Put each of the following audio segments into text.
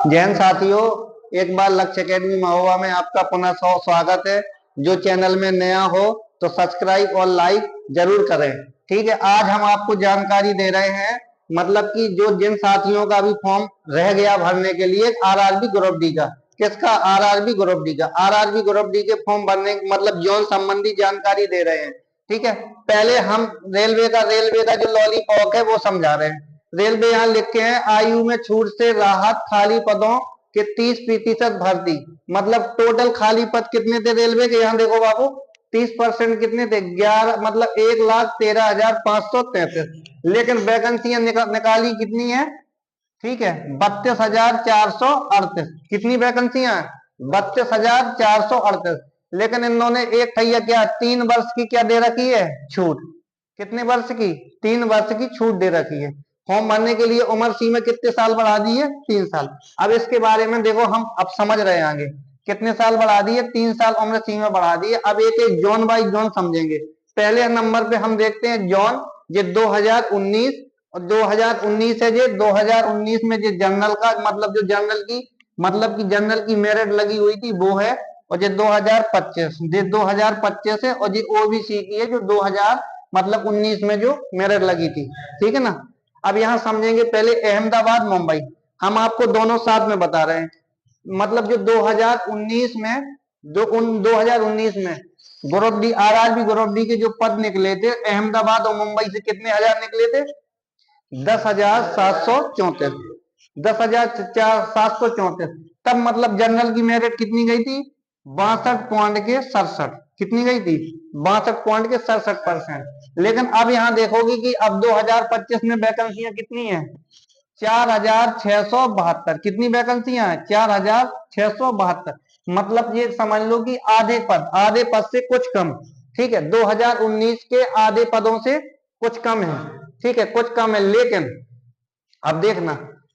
जैन साथियों, एक बार लक्ष्य एकेडमी महोबा में आपका पुनः स्वागत है। जो चैनल में नया हो तो सब्सक्राइब और लाइक जरूर करें। ठीक है, आज हम आपको जानकारी दे रहे हैं, मतलब कि जो जिन साथियों का भी फॉर्म रह गया भरने के लिए आरआरबी ग्रुप डी का। किसका? आरआरबी ग्रुप डी का। आरआरबी ग्रुप डी के फॉर्म भरने मतलब जोन संबंधी जानकारी दे रहे हैं। ठीक है, पहले हम रेलवे का जो लॉलीपॉप है वो समझा रहे हैं। रेलवे यहाँ लिखे हैं, आयु में छूट से राहत, खाली पदों के 30% भर्ती। मतलब टोटल खाली पद कितने थे रेलवे के? यहाँ देखो बाबू, 30% कितने थे? 11, मतलब 1,13,533। लेकिन वैकेंसियां निकाली कितनी है? ठीक है, 32,438। कितनी वैकेंसियां? 32,438। लेकिन इन्होंने एक भैया क्या 3 वर्ष की क्या दे रखी है? छूट। कितने वर्ष की? 3 वर्ष की छूट दे रखी है। फॉर्म भरने के लिए उम्र सीमा कितने साल बढ़ा दी है? 3 साल। अब इसके बारे में देखो, हम अब समझ रहे हैं आगे। कितने साल बढ़ा दी है? 3 साल उम्र सीमा बढ़ा दी है। अब एक एक जोन बाई जोन समझेंगे। पहले नंबर पे हम देखते हैं जोन, ये 2019 और 2019 है। ये 2019 में जो जनरल का मतलब जो जनरल की मेरिट लगी हुई थी वो है। और ये 2025 है। और ये ओबीसी की है जो 2019 में जो मेरिट लगी थी। ठीक है ना। अब यहां समझेंगे पहले अहमदाबाद मुंबई। हम आपको दोनों साथ में बता रहे हैं। मतलब जो 2019 में, 2019 में group D, RRB group D के जो पद निकले थे अहमदाबाद और मुंबई से, कितने हजार निकले थे? 10,734। 10,734। तब मतलब जनरल की मेरिट कितनी गई थी? 62.67। कितनी गई थी? 62.67%। लेकिन अब यहां देखोगे कि अब 2025 में वैकेंसियां कितनी है? 4,672। कितनी वैकेंसियां हैं? 4,672। मतलब ये समझ लो कि आधे पद से कुछ कम। ठीक है, 2019 के आधे पदों से कुछ कम है। ठीक है, कुछ कम है। लेकिन अब देखना,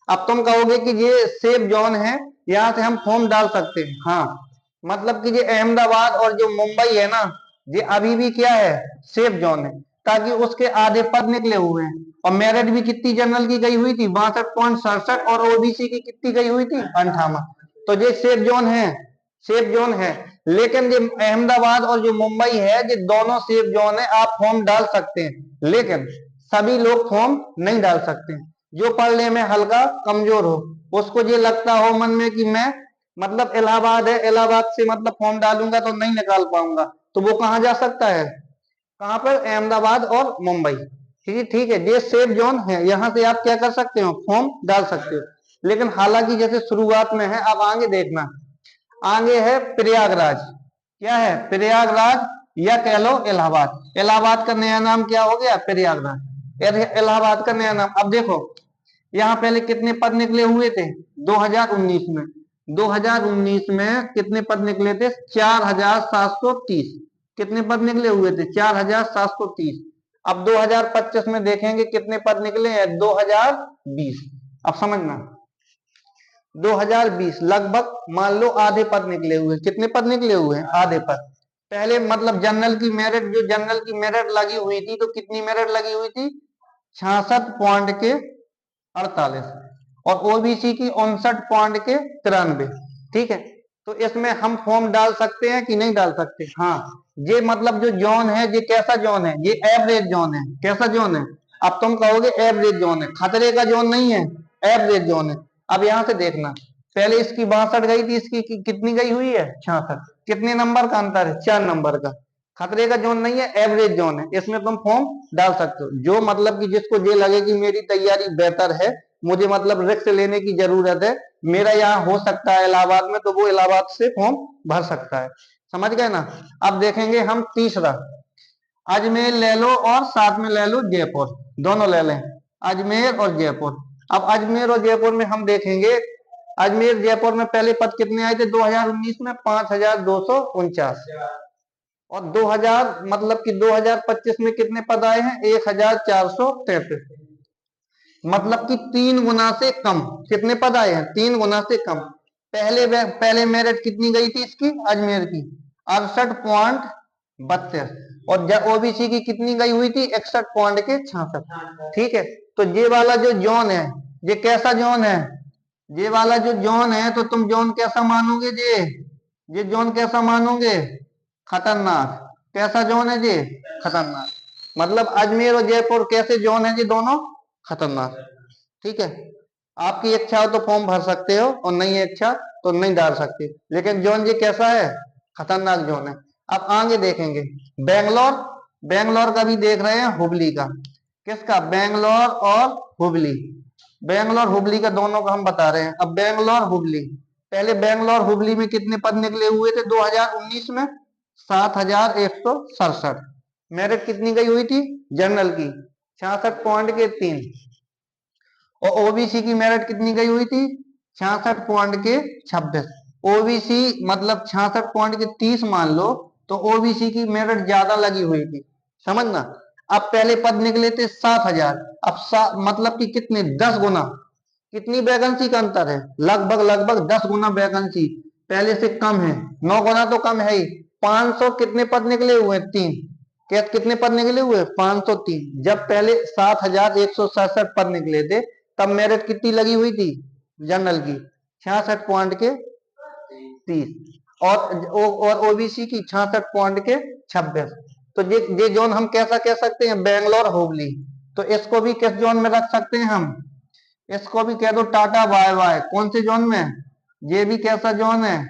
अब तुम कहोगे कि ये सेफ जोन है, यहां से हम फॉर्म डाल सकते हैं। हाँ, मतलब कि ये अहमदाबाद और जो मुंबई है ना, ये अभी भी क्या है? सेफ जोन है, ताकि उसके आधे पद निकले हुए हैं। और मेरिट भी कितनी जनरल की गई हुई थी? 62.67। और ओबीसी की कितनी गई हुई थी? 58। तो ये सेफ जोन है, सेफ जोन है। लेकिन ये अहमदाबाद और जो मुंबई है, ये दोनों सेफ जोन है, आप फॉर्म डाल सकते हैं। लेकिन सभी लोग फॉर्म नहीं डाल सकते। जो पढ़ने में हल्का कमजोर हो, उसको ये लगता हो मन में कि मैं मतलब इलाहाबाद है, इलाहाबाद से मतलब फॉर्म डालूंगा तो नहीं निकाल पाऊंगा, तो वो कहां जा सकता है? कहां पर? अहमदाबाद और मुंबई। ठीक है, ठीक है, ये सेफ जोन है, यहां से आप क्या कर सकते हो? फॉर्म डाल सकते हो। लेकिन हालांकि जैसे शुरुआत में है, अब आगे देखना। आगे है प्रयागराज। क्या है? प्रयागराज, या कह लो इलाहाबाद। इलाहाबाद का नया नाम क्या हो गया? प्रयागराज। इलाहाबाद का नया नाम। अब देखो, यहाँ पहले कितने पद निकले हुए थे 2019 में? 2019 में कितने पद निकले थे? 4,730। कितने पद निकले हुए थे? 4,730। अब 2025 में देखेंगे कितने पद निकले हैं? 2020। अब समझना, 2020 लगभग मान लो आधे पद निकले हुए। कितने पद निकले हुए हैं? आधे पद। पहले मतलब जनरल की मेरिट लगी हुई थी, तो कितनी मेरिट लगी हुई थी? 66.48। और ओबीसी की 59.93। ठीक है, तो इसमें हम फॉर्म डाल सकते हैं कि नहीं डाल सकते? हाँ, ये मतलब जो जोन है, ये कैसा जोन है? ये एवरेज जोन है। कैसा जोन है? अब तुम कहोगे एवरेज जोन है, खतरे का जोन नहीं है, एवरेज जोन है। अब यहां से देखना, पहले इसकी 62 गई थी, इसकी कितनी गई हुई है? 66। कितने नंबर का अंतर है? 4 नंबर का। खतरे का जोन नहीं है, एवरेज जोन है। इसमें तुम फॉर्म डाल सकते हो। जो मतलब कि जिसको ये लगे कि मेरी तैयारी बेहतर है, मुझे मतलब रिस्क लेने की जरूरत है, मेरा यहाँ हो सकता है इलाहाबाद में, तो वो इलाहाबाद से फॉर्म भर सकता है। समझ गए ना। अब देखेंगे हम तीसरा, अजमेर ले लो और साथ में ले लो जयपुर, दोनों ले लें, अजमेर और जयपुर। अब अजमेर और जयपुर में हम देखेंगे, अजमेर जयपुर में पहले पद कितने आए थे 2019 में? 5,249। और 2000 मतलब कि 2025 में कितने पद आए हैं? 1,433। मतलब कि 3 गुना से कम। कितने पद आए हैं? 3 गुना से कम। पहले मेरिट कितनी गई थी इसकी? अजमेर की 68.32। और ओबीसी की कितनी गई हुई थी? 61.66। ठीक है, तो ये वाला जो जोन है, ये कैसा जोन है? ये वाला जो जोन है, तो तुम जोन कैसा मानोगे? ये जोन कैसा मानोगे? खतरनाक। कैसा जोन है ये? खतरनाक। मतलब अजमेर और जयपुर कैसे जोन है? ये दोनों खतरनाक। ठीक है, आपकी इच्छा हो तो फॉर्म भर सकते हो, और नहीं इच्छा तो नहीं डाल सकते, लेकिन जोन ये कैसा है? खतरनाक जोन है। अब आगे देखेंगे बेंगलोर। बेंगलोर का भी देख रहे हैं, हुबली का। किसका? बेंगलोर और हुबली। बेंगलोर हुबली का दोनों का हम बता रहे हैं। अब बेंगलोर हुबली, पहले बेंगलोर हुबली में कितने पद निकले हुए थे 2019 में? 7167। मेरिट कितनी गई हुई थी जनरल की? 66.3। और ओबीसी की मेरिट कितनी गई हुई थी? 66.26। ओबीसी मतलब 66.30 मान लो, तो ओबीसी की मेरिट ज्यादा लगी हुई थी, समझना। अब पहले पद निकले थे 7000, अब मतलब कि कितने? 10 गुना। कितनी वैकेंसी का अंतर है? लगभग लगभग 10 गुना वैकेंसी पहले से कम है। 9 गुना तो कम है ही। 500 कितने पद निकले हुए? 3। कितने पद निकले हुए? 503। जब पहले 7167 पद निकले थे, तब मेरिट कितनी लगी हुई थी जनरल की? 66.30। और ओबीसी की 66.26। तो ये जोन हम कैसा कह सकते हैं? बेंगलोर हुबली। तो इसको भी किस जोन में रख सकते हैं हम? इसको भी कह दो टाटा बाय बाय। कौन से जोन में? ये भी कैसा जोन है?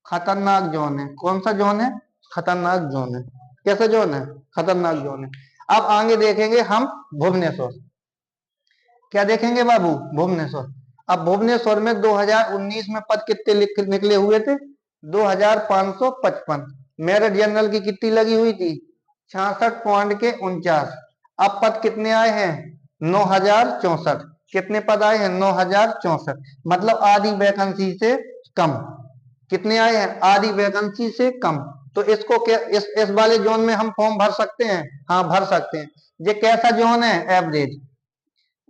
खतरनाक जोन है। कौन सा जोन है? खतरनाक जोन है। कैसा जोन है? खतरनाक जोन है। अब आगे देखेंगे हम भुवनेश्वर। क्या देखेंगे बाबू? भुवनेश्वर। अब भुवनेश्वर में 2019 में पद कितने निकले हुए थे? 2555। मेरिट जनरल की कितनी लगी हुई थी? 66.49। अब पद कितने आए हैं? 9064। कितने पद आए हैं? 9064। मतलब आधी वैकेंसी से कम। कितने आए हैं? आधी वैकेंसी से कम। तो इसको क्या इस वाले जोन में हम फॉर्म भर सकते हैं? हाँ, भर सकते हैं। ये कैसा जोन है? एवरेज।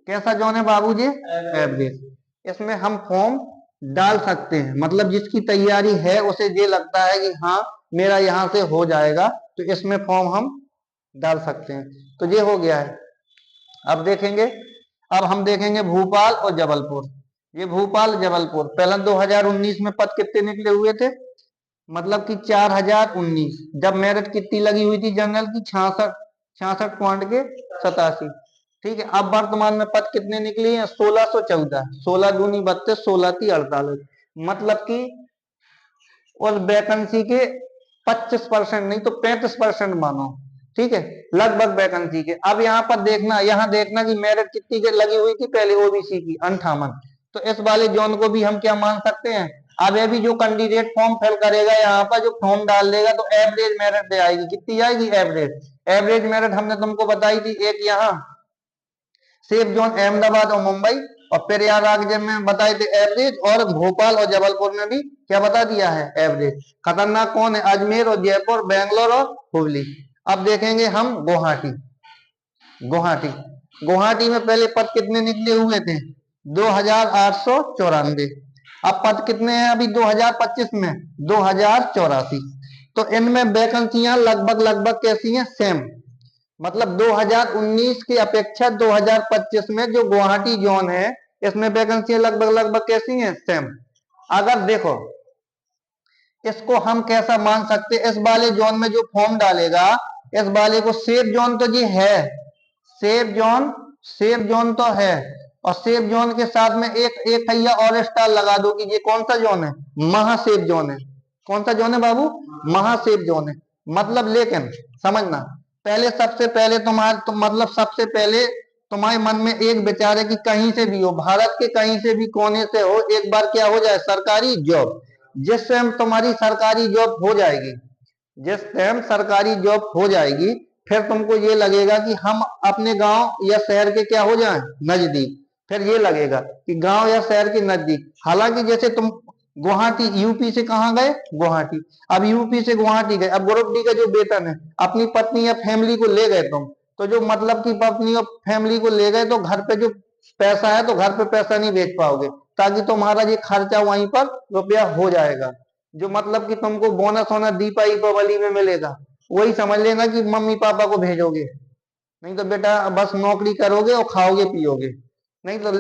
कैसा जोन है बाबू जी? एवरेज। इसमें हम फॉर्म डाल सकते हैं, मतलब जिसकी तैयारी है उसे ये लगता है कि हाँ मेरा यहां से हो जाएगा, तो इसमें फॉर्म हम डाल सकते हैं। तो ये हो गया है। अब देखेंगे, अब हम देखेंगे भोपाल और जबलपुर। ये भोपाल जबलपुर पहला 2019 में पद कितने निकले हुए थे? मतलब कि 4019। जब मेरिट कितनी लगी हुई थी जनरल की? 66.87। ठीक है, अब वर्तमान में पद कितने निकली हैं? 1614। 16 दूनी 32, 16 ती 48। मतलब कि उस वैकेंसी के 25% नहीं तो 35% मानो। ठीक है, लगभग वैकेंसी के। अब यहाँ पर देखना, यहाँ देखना कि मेरिट कितनी के लगी हुई थी पहले ओबीसी की? 58। तो इस वाले जोन को भी हम क्या मान सकते हैं? अब ये भी जो कैंडिडेट फॉर्म फिल करेगा, यहाँ पर जो फॉर्म डाल देगा, तो एवरेज मेरिट दे आएगी। कितनी आएगी? एवरेज। एवरेज मेरिट हमने तुमको बताई थी, एक यहाँ सेफ जोन अहमदाबाद और मुंबई, और फिर यार आगे में बताए थे एवरेज, और भोपाल और जबलपुर में भी क्या बता दिया है? एवरेज। खतरनाक कौन है? अजमेर और जयपुर, बेंगलोर और हुबली। अब देखेंगे हम गुवाहाटी। गुवाहाटी, गुवाहाटी में पहले पद कितने निकले हुए थे? 2894। अब पद कितने हैं अभी 2025 में? 2084। तो इनमें वैकेंसियां लगभग लगभग कैसी हैं? सेम। मतलब 2019 की अपेक्षा 2025 में जो गुवाहाटी जोन है, इसमें वैकेंसियां लगभग लगभग कैसी हैं? सेम। अगर देखो, इसको हम कैसा मान सकते? इस वाले जोन में जो फॉर्म डालेगा, इस वाले को सेफ जोन तो ये है। सेफ जोन, सेफ जोन तो है। और सेफ जोन के साथ में एक भैया और स्टार लगा दो कि ये कौन सा जोन है? महासेफ जोन है। कौन सा जोन है बाबू? महासेफ जोन है। मतलब लेकिन समझना, पहले सबसे पहले मतलब सबसे पहले तुम्हारे मन में एक विचार है कि कहीं से भी हो, भारत के कहीं से भी कोने से हो, एक बार क्या हो जाए? सरकारी जॉब। जिस टाइम तुम्हारी सरकारी जॉब हो जाएगी, जिस टाइम सरकारी जॉब हो जाएगी, फिर तुमको ये लगेगा कि हम अपने गांव या शहर के क्या हो जाएं? नजदीक। फिर ये लगेगा कि गांव या शहर के नजदीक। हालांकि जैसे तुम गुवाहाटी, यूपी से कहाँ गए? गुवाहाटी। अब यूपी से गुवाहाटी गए, अब ग्रुप डी का जो वेतन है, अपनी पत्नी या फैमिली को ले गए तुम, तो जो मतलब कि पत्नी और फैमिली को ले गए, तो घर पे जो पैसा है, तो घर पे पैसा नहीं भेज पाओगे, ताकि तुम्हारा ये खर्चा वहीं पर रुपया हो जाएगा। जो मतलब कि तुमको बोनस होना दीपावली में मिलेगा, वही समझ लेना कि मम्मी पापा को भेजोगे। नहीं तो बेटा बस नौकरी करोगे और खाओगे पियोगे। नहीं तो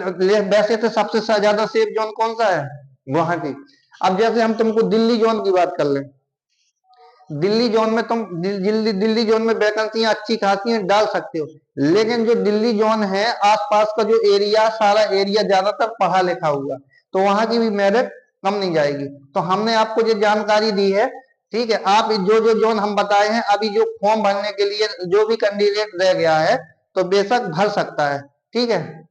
वैसे तो सबसे ज्यादा सेफ जोन कौन सा है? गुवाहाटी। अब जैसे हम तुमको दिल्ली जोन की बात कर लें, दिल्ली जोन में तुम दिल्ली जोन में वैकेंसियां अच्छी खासी हैं, डाल सकते हो। लेकिन जो दिल्ली जोन है आसपास का जो एरिया, सारा एरिया ज्यादातर पढ़ा लिखा हुआ, तो वहां की भी मेरिट कम नहीं जाएगी। तो हमने आपको जो जानकारी दी है, ठीक है, आप जो जो जोन हम बताए हैं, अभी जो फॉर्म भरने के लिए जो भी कैंडिडेट रह गया है तो बेशक भर सकता है। ठीक है।